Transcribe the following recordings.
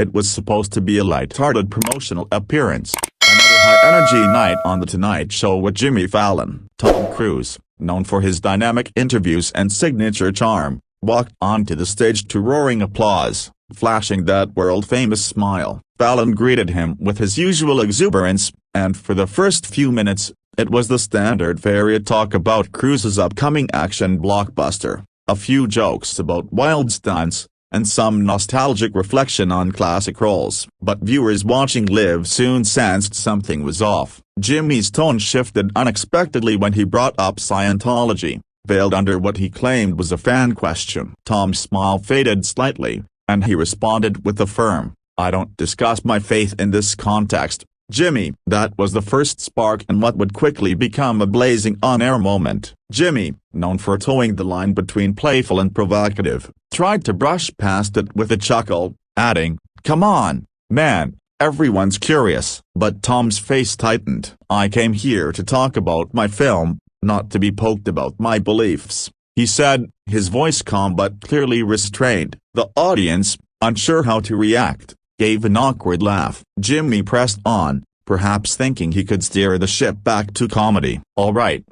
It was supposed to be a light-hearted promotional appearance. Another high-energy night on The Tonight Show with Jimmy Fallon. Tom Cruise, known for his dynamic interviews and signature charm, walked onto the stage to roaring applause, flashing that world-famous smile. Fallon greeted him with his usual exuberance, and for the first few minutes, it was the standard fare talk about Cruise's upcoming action blockbuster, a few jokes about wild stunts, and some nostalgic reflection on classic roles. But viewers watching live soon sensed something was off. Jimmy's tone shifted unexpectedly when he brought up Scientology, veiled under what he claimed was a fan question. Tom's smile faded slightly, and he responded with a firm, "I don't discuss my faith in this context, Jimmy." That was the first spark in what would quickly become a blazing on-air moment. Jimmy, known for towing the line between playful and provocative, tried to brush past it with a chuckle, adding, "Come on, man, everyone's curious." But Tom's face tightened. "I came here to talk about my film, not to be poked about my beliefs," he said, his voice calm but clearly restrained. The audience, unsure how to react, gave an awkward laugh. Jimmy pressed on, perhaps thinking he could steer the ship back to comedy. All right,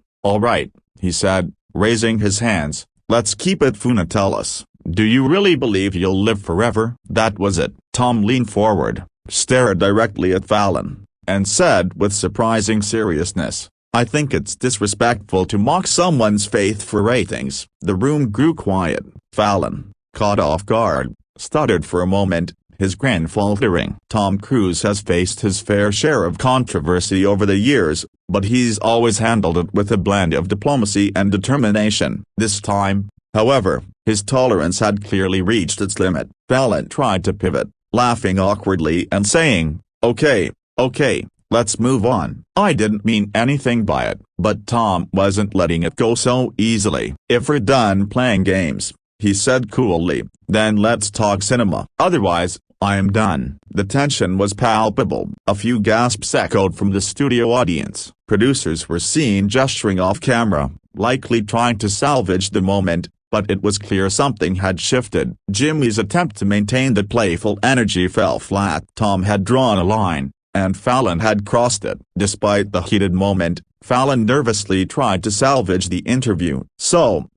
he said, raising his hands, "let's keep it fun. Tell us, do you really believe you'll live forever?" That was it. Tom leaned forward, stared directly at Fallon, and said with surprising seriousness, "I think it's disrespectful to mock someone's faith for ratings." The room grew quiet. Fallon, caught off guard, stuttered for a moment, his grin faltering. Tom Cruise has faced his fair share of controversy over the years, but he's always handled it with a blend of diplomacy and determination. This time, however, his tolerance had clearly reached its limit. Fallon tried to pivot, laughing awkwardly and saying, Okay, let's move on. "I didn't mean anything by it." But Tom wasn't letting it go so easily. "If we're done playing games," he said coolly, "then let's talk cinema. Otherwise, I am done." The tension was palpable. A few gasps echoed from the studio audience. Producers were seen gesturing off camera, likely trying to salvage the moment, but it was clear something had shifted. Jimmy's attempt to maintain the playful energy fell flat. Tom had drawn a line, and Fallon had crossed it. Despite the heated moment, Fallon nervously tried to salvage the interview. "So,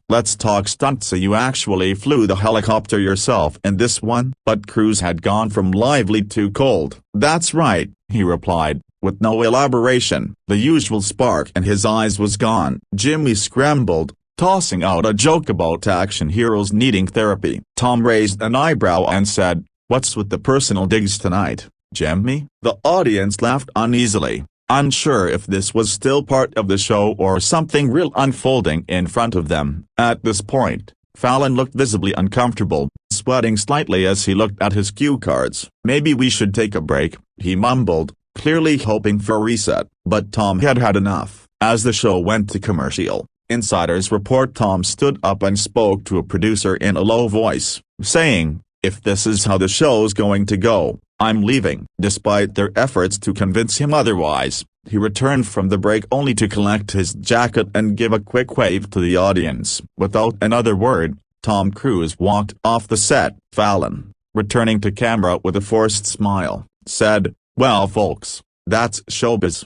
let's talk stunts. So you actually flew the helicopter yourself in this one?" But Cruise had gone from lively to cold. "That's right," he replied, with no elaboration. The usual spark in his eyes was gone. Jimmy scrambled, tossing out a joke about action heroes needing therapy. Tom raised an eyebrow and said, "What's with the personal digs tonight, Jimmy?" The audience laughed uneasily, unsure if this was still part of the show or something real unfolding in front of them. At this point, Fallon looked visibly uncomfortable, sweating slightly as he looked at his cue cards. "Maybe we should take a break," he mumbled, clearly hoping for a reset. But Tom had had enough. As the show went to commercial, insiders report Tom stood up and spoke to a producer in a low voice, saying, "If this is how the show's going to go, I'm leaving." Despite their efforts to convince him otherwise, he returned from the break only to collect his jacket and give a quick wave to the audience. Without another word, Tom Cruise walked off the set. Fallon, returning to camera with a forced smile, said, "Well folks, that's showbiz."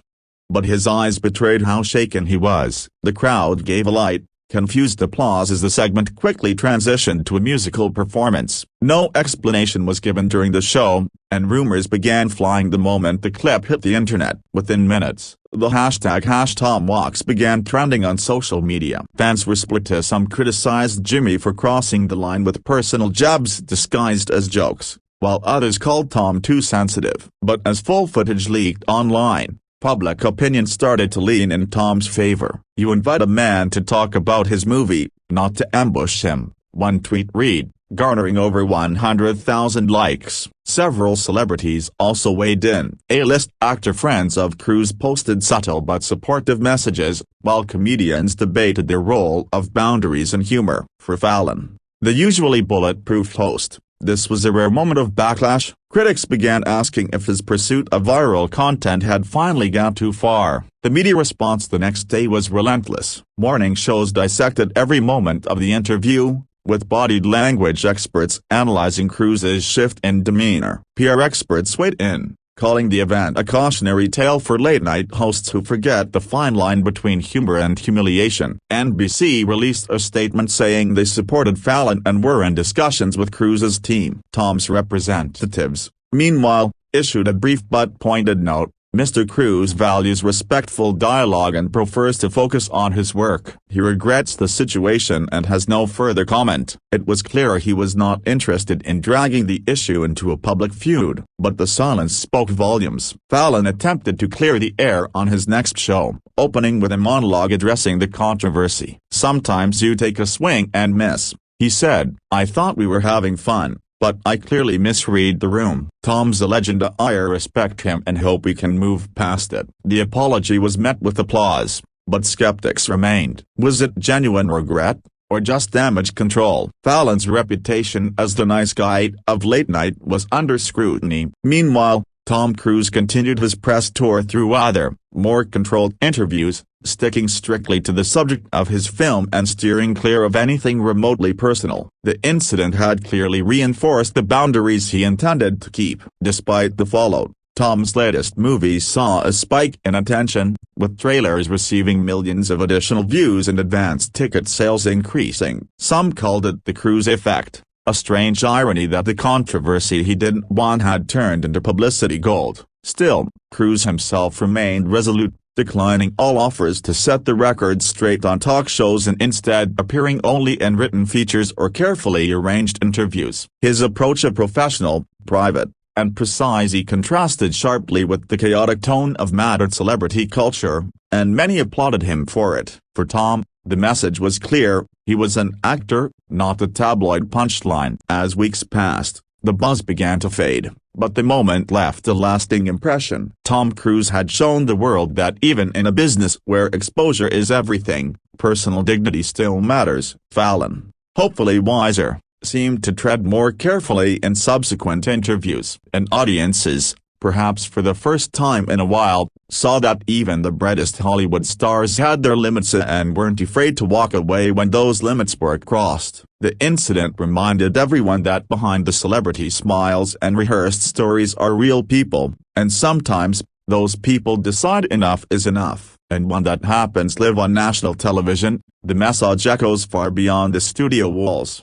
But his eyes betrayed how shaken he was. The crowd gave a light, confused applause as the segment quickly transitioned to a musical performance. No explanation was given during the show, and rumors began flying the moment the clip hit the internet. Within minutes, the #TomWalks began trending on social media. Fans were split as some criticized Jimmy for crossing the line with personal jabs disguised as jokes, while others called Tom too sensitive. But as full footage leaked online, public opinion started to lean in Tom's favor. "You invite a man to talk about his movie, not to ambush him," one tweet read, garnering over 100,000 likes. Several celebrities also weighed in. A-list actor friends of Cruise posted subtle but supportive messages, while comedians debated their role of boundaries and humor. For Fallon, the usually bulletproof host, this was a rare moment of backlash. Critics began asking if his pursuit of viral content had finally gone too far. The media response the next day was relentless. Morning shows dissected every moment of the interview, with body language experts analyzing Cruz's shift in demeanor. PR experts weighed in, calling the event a cautionary tale for late-night hosts who forget the fine line between humor and humiliation. NBC released a statement saying they supported Fallon and were in discussions with Cruz's team. Tom's representatives, meanwhile, issued a brief but pointed note. Mr. Cruz values respectful dialogue and prefers to focus on his work. He regrets the situation and has no further comment. It was clear he was not interested in dragging the issue into a public feud, but the silence spoke volumes. Fallon attempted to clear the air on his next show, opening with a monologue addressing the controversy. "Sometimes you take a swing and miss," he said. "I thought we were having fun, but I clearly misread the room." Tom's a legend. I respect him and hope we can move past it. The apology was met with applause, but skeptics remained. Was it genuine regret, or just damage control? Fallon's reputation as the nice guy of late night was under scrutiny. Meanwhile, Tom Cruise continued his press tour through other, more controlled interviews, sticking strictly to the subject of his film and steering clear of anything remotely personal. The incident had clearly reinforced the boundaries he intended to keep. Despite the fallout, Tom's latest movie saw a spike in attention, with trailers receiving millions of additional views and advance ticket sales increasing. Some called it the Cruise effect, a strange irony that the controversy he didn't want had turned into publicity gold. Still, Cruise himself remained resolute, declining all offers to set the record straight on talk shows and instead appearing only in written features or carefully arranged interviews. His approach of professional, private, and precise he contrasted sharply with the chaotic tone of maddered celebrity culture, and many applauded him for it. For Tom, the message was clear: he was an actor, not a tabloid punchline. As weeks passed, the buzz began to fade, but the moment left a lasting impression. Tom Cruise had shown the world that even in a business where exposure is everything, personal dignity still matters. Fallon, hopefully wiser, seemed to tread more carefully in subsequent interviews. And audiences, perhaps for the first time in a while, saw that even the brightest Hollywood stars had their limits and weren't afraid to walk away when those limits were crossed. The incident reminded everyone that behind the celebrity smiles and rehearsed stories are real people, and sometimes, those people decide enough is enough. And when that happens live on national television, the message echoes far beyond the studio walls.